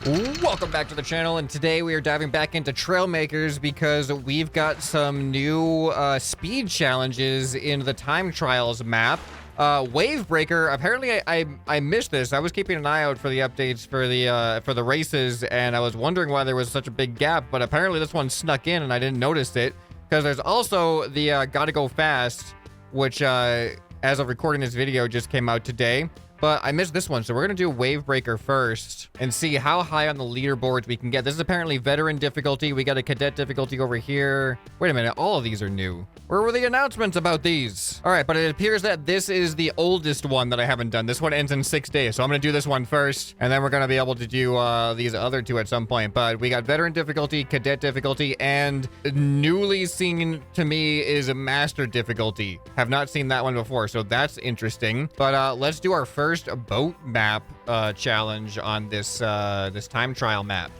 Welcome back to the channel, and today we are diving back into Trailmakers because we've got some new speed challenges in the time trials map. Wave breaker. Apparently, I missed this. I was keeping an eye out for the updates for the races, and I was wondering why there was such a big gap. But apparently, this one snuck in, and I didn't notice it because there's also the gotta go fast, which as of recording this video just came out today. But I missed this one, so we're going to do Wave Breaker first and see how high on the leaderboards we can get. This is apparently veteran difficulty. We got a cadet difficulty over here. Wait a minute, all of these are new. Where were the announcements about these? All right, but it appears that this is the oldest one that I haven't done. This one ends in 6 days, so I'm going to do this one first, and then we're going to be able to do these other two at some point. But we got veteran difficulty, cadet difficulty, and newly seen to me is a master difficulty. Have not seen that one before, so that's interesting. But let's do our first boat map challenge on this this time trial map.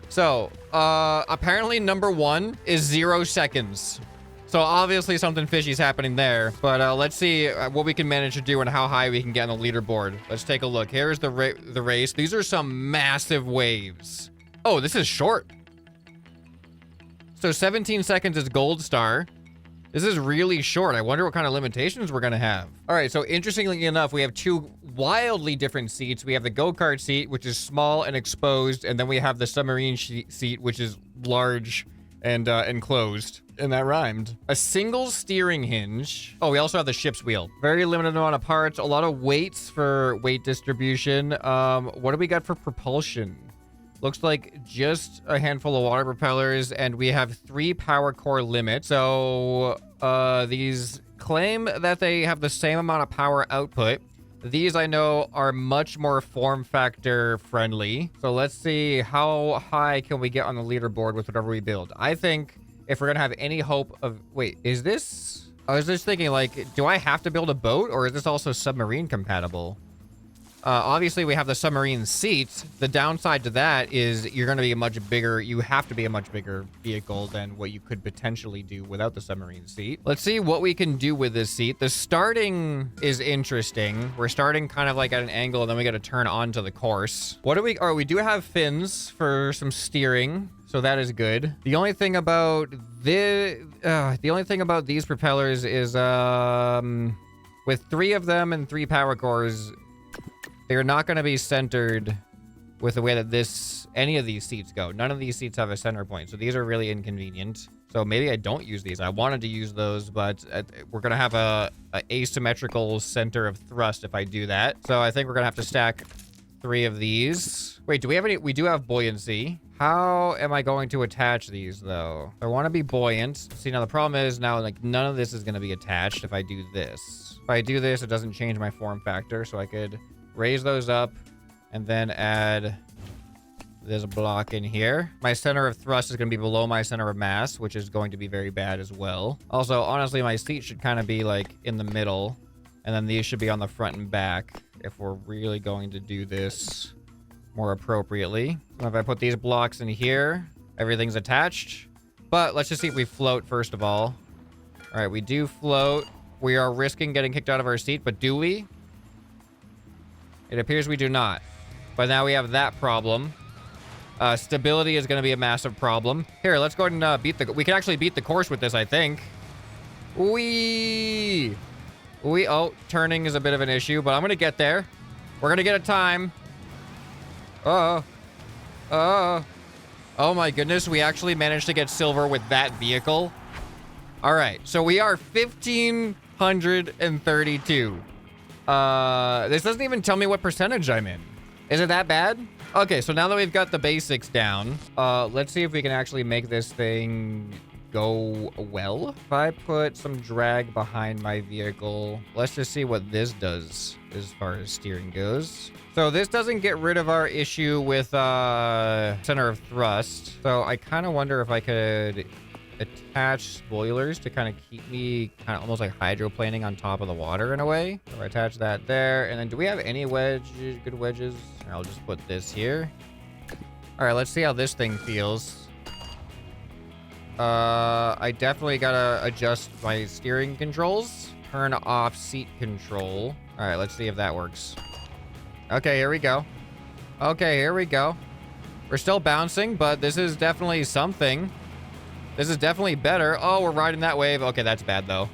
So apparently number 1 is 0 seconds. So obviously something fishy is happening there. But let's see what we can manage to do and how high we can get on the leaderboard. Let's take a look. Here's the race. These are some massive waves. Oh, this is short. So 17 seconds is gold star. This is really short. I wonder what kind of limitations we're going to have. All right, so interestingly enough, we have two wildly different seats. We have the go-kart seat, which is small and exposed, and then we have the submarine seat, which is large and enclosed. And that rhymed. A single steering hinge. Oh, we also have the ship's wheel. Very limited amount of parts. A lot of weights for weight distribution. What do we got for propulsion? Looks like just a handful of water propellers, and we have 3 power core limits. So these claim that they have the same amount of power output. These I know are much more form factor friendly. So let's see how high can we get on the leaderboard with whatever we build. I think if we're gonna have any hope of... Wait, is this... I was just thinking, like, do I have to build a boat, or is this also submarine compatible? Obviously, we have the submarine seats. The downside to that is you're going to be a much bigger... You have to be a much bigger vehicle than what you could potentially do without the submarine seat. Let's see what we can do with this seat. The starting is interesting. We're starting kind of like at an angle, and then we got to turn onto the course. What do we... Oh, we do have fins for some steering, so that is good. The only thing about these propellers is with 3 of them and 3 power cores, they're not going to be centered with the way that any of these seats go. None of these seats have a center point, so these are really inconvenient. So maybe I don't use these. I wanted to use those, but we're going to have a asymmetrical center of thrust if I do that. So I think we're going to have to stack 3 of these. Wait, do we have any? We do have buoyancy. How am I going to attach these, though? I want to be buoyant. See, now the problem is now, like, none of this is going to be attached if I do this. If I do this, it doesn't change my form factor, so I could raise those up and then add this block in here. My center of thrust is going to be below my center of mass, which is going to be very bad as well. Also, honestly, my seat should kind of be like in the middle, and then these should be on the front and back if we're really going to do this more appropriately. So if I put these blocks in here, everything's attached. But let's just see if we float first of all. All right, we do float. We are risking getting kicked out of our seat, but do we? It appears we do not. But now we have that problem. Stability is going to be a massive problem. Here, let's go ahead and beat the... We can actually beat the course with this, I think. Oh, turning is a bit of an issue, but I'm going to get there. We're going to get a time. Oh my goodness, we actually managed to get silver with that vehicle. All right, so we are 1,532. This doesn't even tell me what percentage I'm in. Is it that bad? Okay, so now that we've got the basics down, let's see if we can actually make this thing go well. If I put some drag behind my vehicle, let's just see what this does as far as steering goes. So this doesn't get rid of our issue with center of thrust. So I kind of wonder if I could attach spoilers to kind of keep me kind of almost like hydroplaning on top of the water in a way. So I attach that there. And then do we have any good wedges? I'll just put this here. All right, let's see how this thing feels. I definitely gotta adjust my steering controls. Turn off seat control. All right, let's see if that works. Okay, here we go. Okay, here we go. We're still bouncing, but this is definitely something. This is definitely better. Oh, we're riding that wave. Okay, that's bad, though.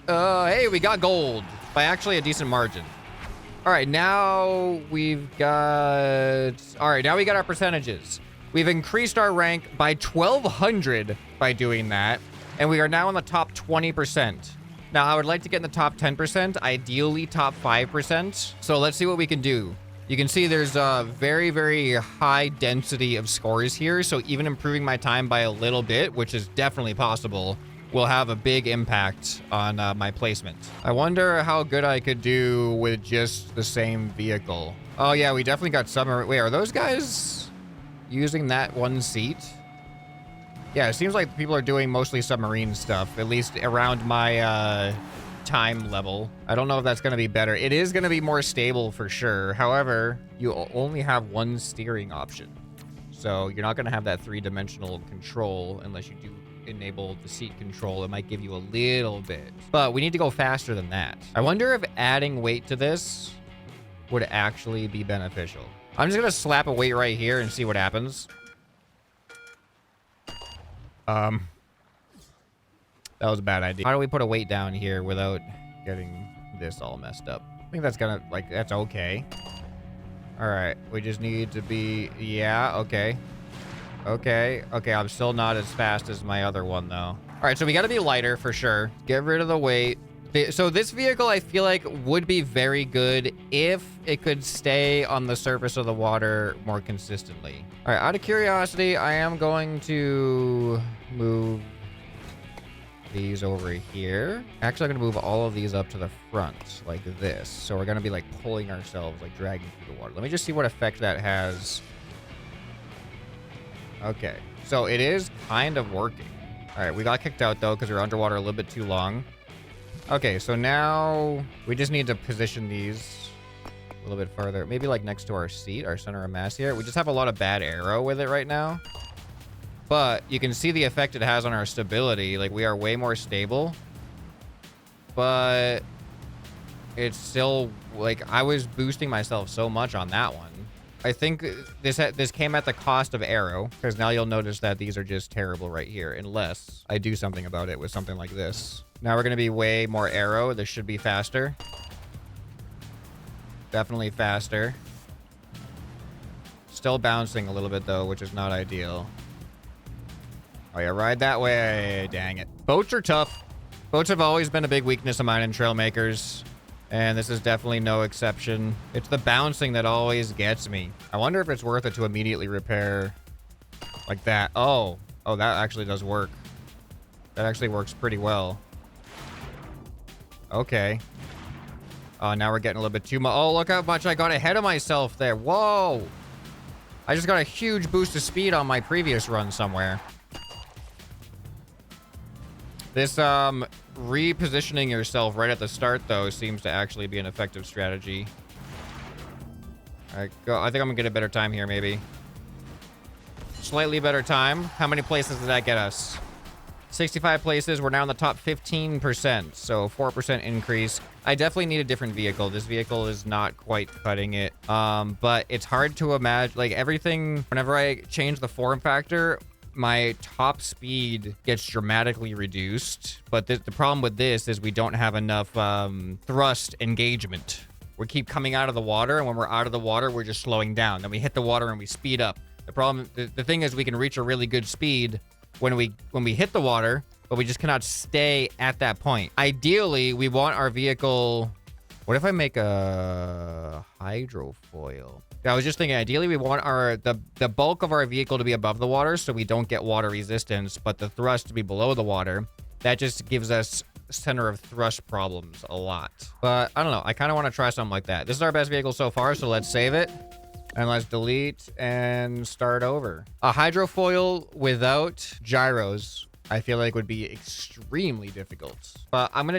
Hey, we got gold by actually a decent margin. All right, now we've got... All right, now we got our percentages. We've increased our rank by 1,200 by doing that, and we are now in the top 20%. Now, I would like to get in the top 10%, ideally top 5%. So let's see what we can do. You can see there's a very, very high density of scores here. So even improving my time by a little bit, which is definitely possible, will have a big impact on my placement. I wonder how good I could do with just the same vehicle. Oh yeah, we definitely got submarine. Wait, are those guys using that one seat? Yeah, it seems like people are doing mostly submarine stuff, at least around my time level. I don't know if that's going to be better. It is going to be more stable for sure. However, you only have one steering option. So you're not going to have that three-dimensional control unless you do enable the seat control. It might give you a little bit, but we need to go faster than that. I wonder if adding weight to this would actually be beneficial. I'm just going to slap a weight right here and see what happens. That was a bad idea. How do we put a weight down here without getting this all messed up? I think that's gonna, like, that's okay. All right, we just need to be, yeah, okay. Okay, I'm still not as fast as my other one, though. All right, so we gotta be lighter for sure. Get rid of the weight. So this vehicle, I feel like, would be very good if it could stay on the surface of the water more consistently. All right, out of curiosity, I am going to move these over here. Actually, I'm gonna move all of these up to the front like this. So we're gonna be like pulling ourselves, like dragging through the water. Let me just see what effect that has. Okay, so it is kind of working. All right, we got kicked out though because we were underwater a little bit too long. Okay, so now we just need to position these a little bit farther, maybe like next to our seat, our center of mass here. We just have a lot of bad aero with it right now. But you can see the effect it has on our stability. Like, we are way more stable. But it's still, like, I was boosting myself so much on that one. I think this came at the cost of aero, because now you'll notice that these are just terrible right here, unless I do something about it with something like this. Now we're going to be way more aero. This should be faster. Definitely faster. Still bouncing a little bit, though, which is not ideal. Oh, yeah, ride that way. Dang it. Boats are tough. Boats have always been a big weakness of mine in Trailmakers, and this is definitely no exception. It's the bouncing that always gets me. I wonder if it's worth it to immediately repair like that. Oh, that actually does work. That actually works pretty well. Okay. Oh, now we're getting a little bit too much. Oh, look how much I got ahead of myself there. Whoa. I just got a huge boost of speed on my previous run somewhere. This repositioning yourself right at the start, though, seems to actually be an effective strategy. All right, go. I think I'm gonna get a better time here, maybe. Slightly better time. How many places did that get us? 65 places. We're now in the top 15%, so 4% increase. I definitely need a different vehicle. This vehicle is not quite cutting it. But it's hard to imagine. Like, everything, whenever I change the form factor, my top speed gets dramatically reduced. But the problem with this is we don't have enough thrust engagement. We keep coming out of the water, and when we're out of the water, we're just slowing down. Then we hit the water and we speed up. The problem, the thing is, we can reach a really good speed when we hit the water, but we just cannot stay at that point. Ideally, we want our vehicle. What if I make a hydrofoil? I was just thinking, ideally, we want the bulk of our vehicle to be above the water so we don't get water resistance, but the thrust to be below the water. That just gives us center of thrust problems a lot. But I don't know. I kind of want to try something like that. This is our best vehicle so far, so let's save it. And let's delete and start over. A hydrofoil without gyros, I feel like, would be extremely difficult. But I'm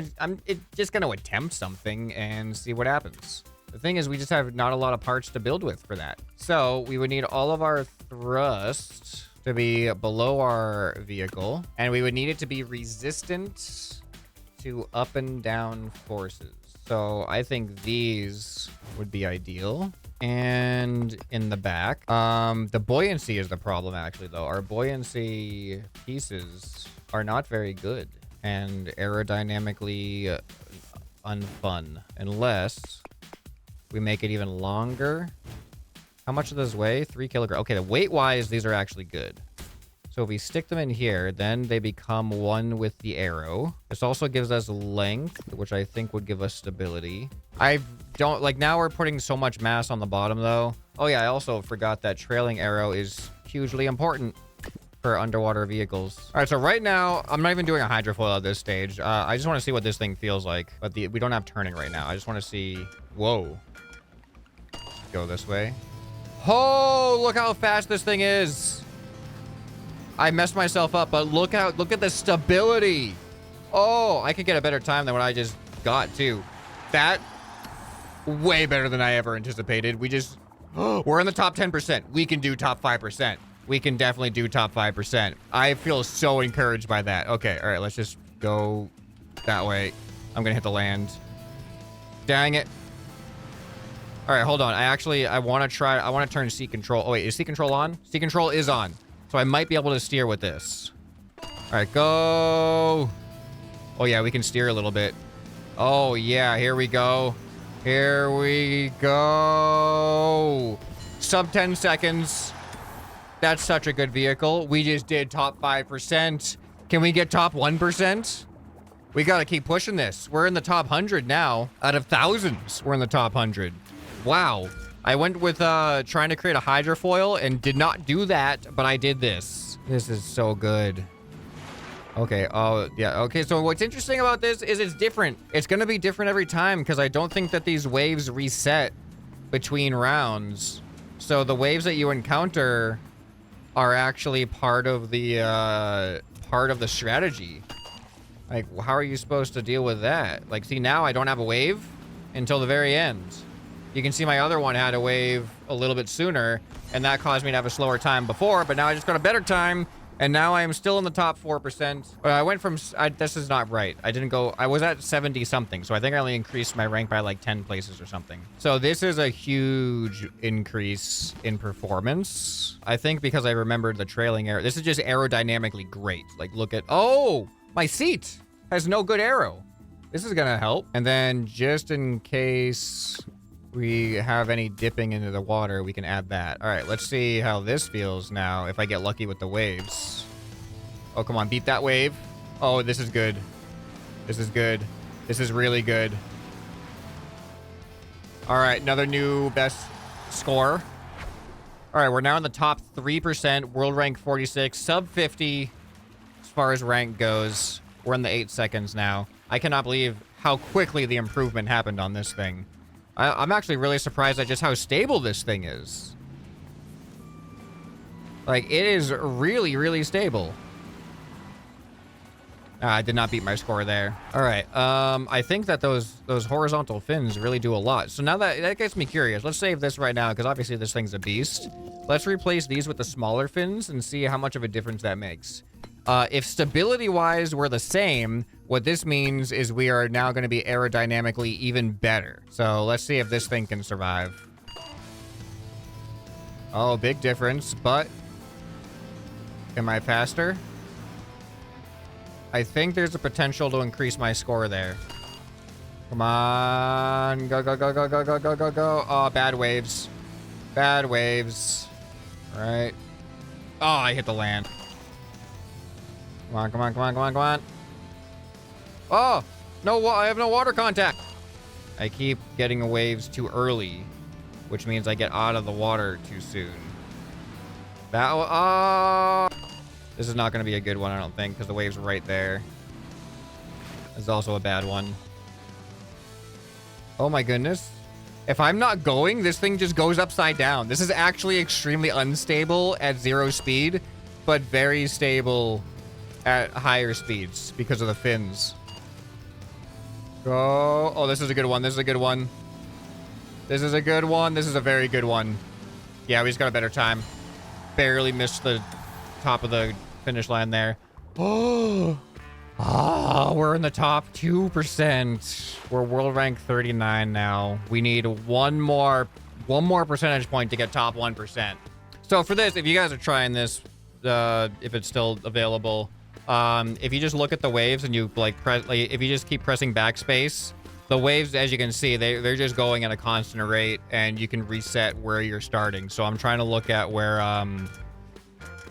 just gonna attempt something and see what happens. The thing is, we just have not a lot of parts to build with for that. So we would need all of our thrust to be below our vehicle, and we would need it to be resistant to up and down forces. So I think these would be ideal. And in the back, the buoyancy is the problem actually though. Our buoyancy pieces are not very good and aerodynamically unfun unless we make it even longer. How much does this weigh? 3 kilograms. Okay, the weight wise, these are actually good. So if we stick them in here, then they become one with the arrow. This also gives us length, which I think would give us stability. I don't like, now we're putting so much mass on the bottom though. Oh yeah, I also forgot that trailing arrow is hugely important for underwater vehicles. All right, so right now, I'm not even doing a hydrofoil at this stage. I just want to see what this thing feels like. But we don't have turning right now. I just want to see, whoa. Go this way. Oh, look how fast this thing is. I messed myself up, but look at the stability. Oh, I could get a better time than what I just got too. That way better than I ever anticipated. We're in the top 10%. We can do top 5%. We can definitely do top 5%. I feel so encouraged by that. Okay, all right, let's just go that way. I'm gonna hit the land. Dang it. All right, hold on. I want to turn seat control. Oh wait, is seat control on? Seat control is on. So I might be able to steer with this. All right, go. Oh yeah, we can steer a little bit. Oh yeah, here we go. Here we go. Sub 10 seconds. That's such a good vehicle. We just did top 5%. Can we get top 1%? We got to keep pushing this. We're in the top 100 now. Out of thousands, we're in the top 100. Wow. I went with trying to create a hydrofoil and did not do that, but I did this. This is so good. Okay, oh, yeah, okay, so what's interesting about this is it's different. It's gonna be different every time because I don't think that these waves reset between rounds. So the waves that you encounter are actually part of the strategy. Like, how are you supposed to deal with that? Like, see, now I don't have a wave until the very end. You can see my other one had a wave a little bit sooner, and that caused me to have a slower time before, but now I just got a better time, and now I am still in the top 4%. But I went from, this is not right. I was at 70 something, so I think I only increased my rank by like 10 places or something. So this is a huge increase in performance. I think because I remembered the trailing arrow. This is just aerodynamically great. Like, look at, oh, my seat has no good arrow. This is gonna help. And then just in case we have any dipping into the water, we can add that. All right, let's see how this feels now if I get lucky with the waves. Oh, come on, beat that wave. Oh, this is good. This is good. This is really good. All right, another new best score. All right, we're now in the top 3%, world rank 46, sub 50 as far as rank goes. We're in the 8 seconds now. I cannot believe how quickly the improvement happened on this thing. I'm actually really surprised at just how stable this thing is. Like, it is really, really stable. I did not beat my score there. All right. I think that those horizontal fins really do a lot. So now that gets me curious. Let's save this right now because obviously this thing's a beast. Let's replace these with the smaller fins and see how much of a difference that makes. If stability-wise we're the same, what this means is we are now going to be aerodynamically even better. So let's see if this thing can survive. Oh, big difference, but am I faster? I think there's a potential to increase my score there. Come on. Go, go, go, go, go, go, go, go, go. Oh, bad waves. Bad waves. All right. Oh, I hit the land. Come on, come on, come on, come on, come on. Oh, no, I have no water contact. I keep getting waves too early, which means I get out of the water too soon. This is not going to be a good one, I don't think, because the wave's right there. This is also a bad one. Oh my goodness. If I'm not going, this thing just goes upside down. This is actually extremely unstable at 0 speed, but very stable at higher speeds because of the fins. Go. Oh, this is a good one. This is a good one. This is a good one. This is a very good one. Yeah, we just got a better time. Barely missed the top of the finish line there. Oh, Oh, we're in the top 2%. We're world rank 39 now. We need one more percentage point to get top 1%. So for this, if you guys are trying this, if it's still available, if you just look at the waves and you like press, like if you just keep pressing backspace, the waves, as you can see, they're just going at a constant rate, and you can reset where you're starting. So I'm trying to look at where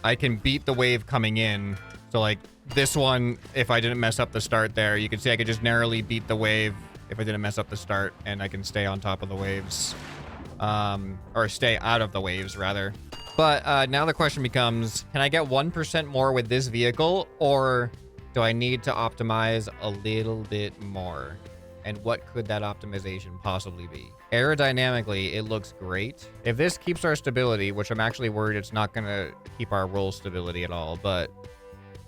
I can beat the wave coming in. So like this one, if I didn't mess up the start there, you can see I could just narrowly beat the wave if I didn't mess up the start, and I can stay on top of the waves, or stay out of the waves rather. But now the question becomes, can I get 1% more with this vehicle, or do I need to optimize a little bit more? And what could that optimization possibly be? Aerodynamically, it looks great. If this keeps our stability, which I'm actually worried it's not going to keep our roll stability at all, but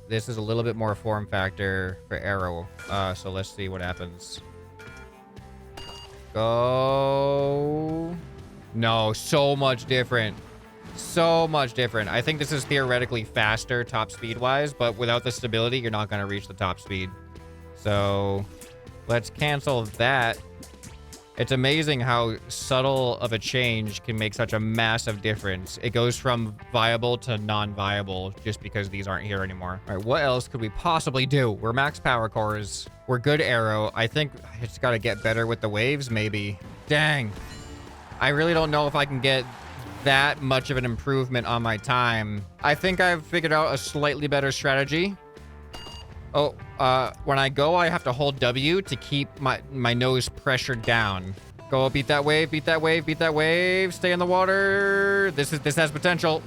this is a little bit more form factor for aero. So let's see what happens. Go. No, so much different. So much different. I think this is theoretically faster top speed wise, but without the stability, you're not going to reach the top speed. So let's cancel that. It's amazing how subtle of a change can make such a massive difference. It goes from viable to non-viable just because these aren't here anymore. All right, what else could we possibly do? We're max power cores. We're good aero. I think it's got to get better with the waves, maybe. Dang. I really don't know if I can get that much of an improvement on my time. I think I've figured out a slightly better strategy. Oh, when I go, I have to hold W to keep my nose pressured down. Go, beat that wave, beat that wave, beat that wave. Stay in the water. This has potential.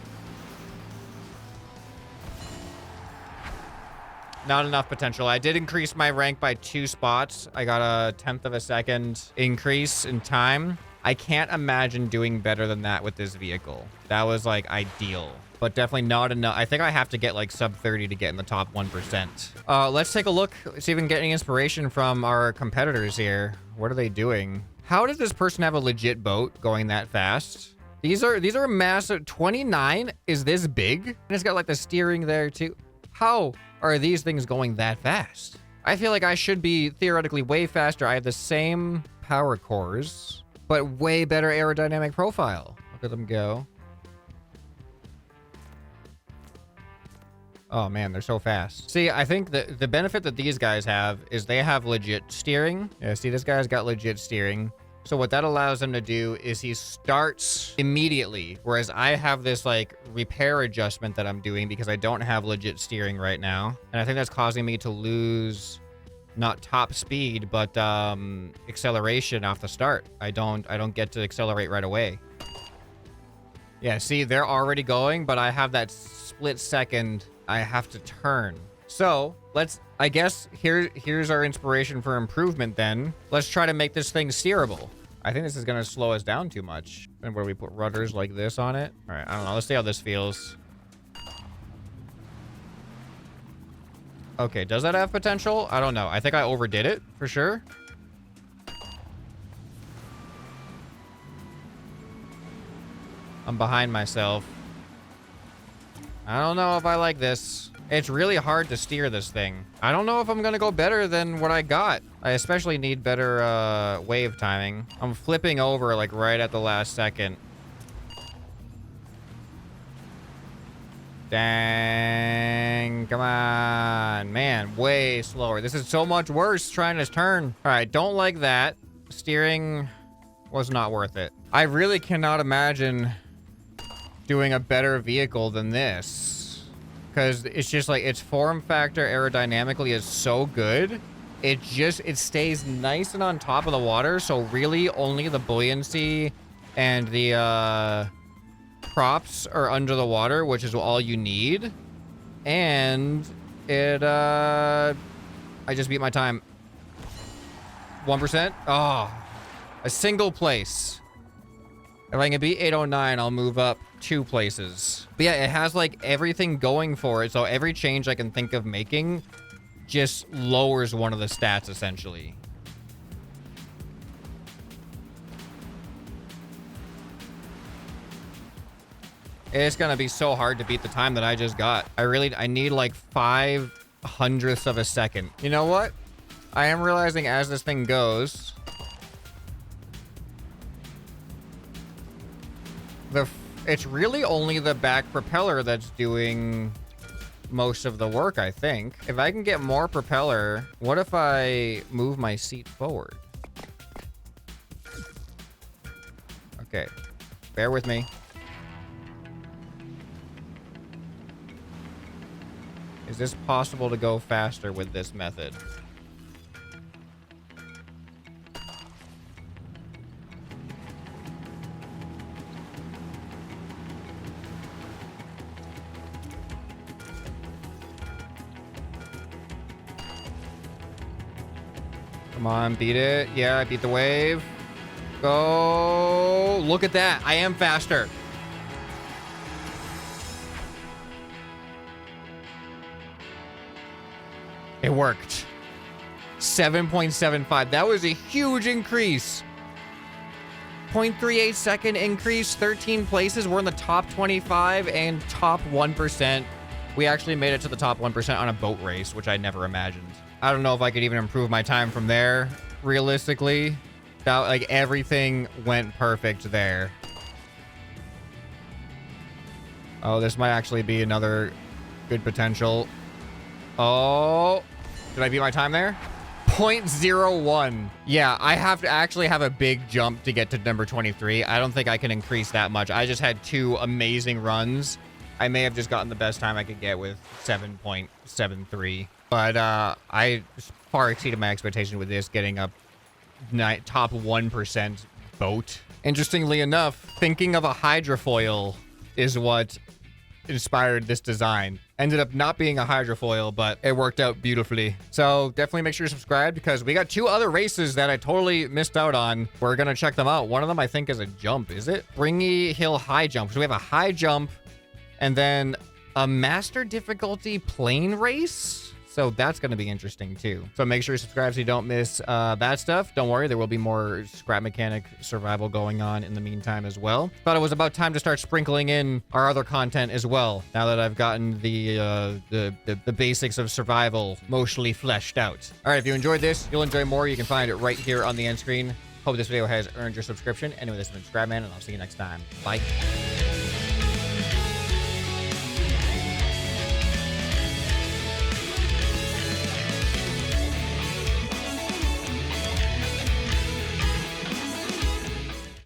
Not enough potential. I did increase my rank by 2 spots. I got a 1/10 of a second increase in time. I can't imagine doing better than that with this vehicle. That was like ideal, but definitely not enough. I think I have to get like sub 30 to get in the top 1%. Let's take a look, see if we can get any inspiration from our competitors here. What are they doing? How does this person have a legit boat going that fast? These are massive. 29 is this big? And it's got like the steering there too. How are these things going that fast? I feel like I should be theoretically way faster. I have the same power cores, but way better aerodynamic profile. Look at them go. Oh man, they're so fast. See, I think the benefit that these guys have is they have legit steering. Yeah, see, this guy's got legit steering. So what that allows him to do is he starts immediately, whereas I have this like repair adjustment that I'm doing because I don't have legit steering right now. And I think that's causing me to lose not top speed, but acceleration off the start. I don't get to accelerate right away. Yeah, see, they're already going, but I have that split second I have to turn. So I guess here's our inspiration for improvement then. Let's try to make this thing steerable. I think this is gonna slow us down too much. And where we put rudders like this on it. All right, I don't know. Let's see how this feels. Okay, does that have potential? I don't know. I think I overdid it for sure. I'm behind myself. I don't know if I like this. It's really hard to steer this thing. I don't know if I'm gonna go better than what I got. I especially need better wave timing. I'm flipping over like right at the last second. Dang, come on, man, way slower. This is so much worse trying to turn. All right, don't like that. Steering was not worth it. I really cannot imagine doing a better vehicle than this, because it's just like its form factor aerodynamically is so good. It stays nice and on top of the water. So really only the buoyancy and the props are under the water, which is all you need. And it I just beat my time. 1%. Oh, a single place. If I can beat 809, I'll move up 2 places. But yeah, it has like everything going for it. So every change I can think of making just lowers one of the stats essentially. It's gonna be so hard to beat the time that I just got. I need like 5 hundredths of a second. You know what? I am realizing as this thing goes, it's really only the back propeller that's doing most of the work, I think. If I can get more propeller, what if I move my seat forward? Okay, bear with me. Is this possible to go faster with this method? Come on, beat it. Yeah, I beat the wave. Go. Look at that. I am faster. It worked. 7.75. That was a huge increase. 0.38 second increase, 13 places. We're in the top 25 and top 1%. We actually made it to the top 1% on a boat race, which I never imagined. I don't know if I could even improve my time from there, realistically. That, like, everything went perfect there. Oh, this might actually be another good potential. Oh, did I beat my time there? 0.01. Yeah, I have to actually have a big jump to get to number 23. I don't think I can increase that much. I just had 2 amazing runs. I may have just gotten the best time I could get with 7.73. But I far exceeded my expectation with this, getting a top 1% boat. Interestingly enough, thinking of a hydrofoil is what inspired this design. Ended up not being a hydrofoil, but it worked out beautifully. So definitely make sure to subscribe because we got 2 other races that I totally missed out on. We're gonna check them out. One of them I think is a jump, is it? Springy Hill High Jump. So we have a high jump and then a master difficulty plane race. So that's going to be interesting too. So make sure you subscribe so you don't miss that stuff. Don't worry, there will be more scrap mechanic survival going on in the meantime as well. Thought it was about time to start sprinkling in our other content as well. Now that I've gotten the basics of survival mostly fleshed out. All right, if you enjoyed this, you'll enjoy more. You can find it right here on the end screen. Hope this video has earned your subscription. Anyway, this has been ScrapMan, and I'll see you next time. Bye.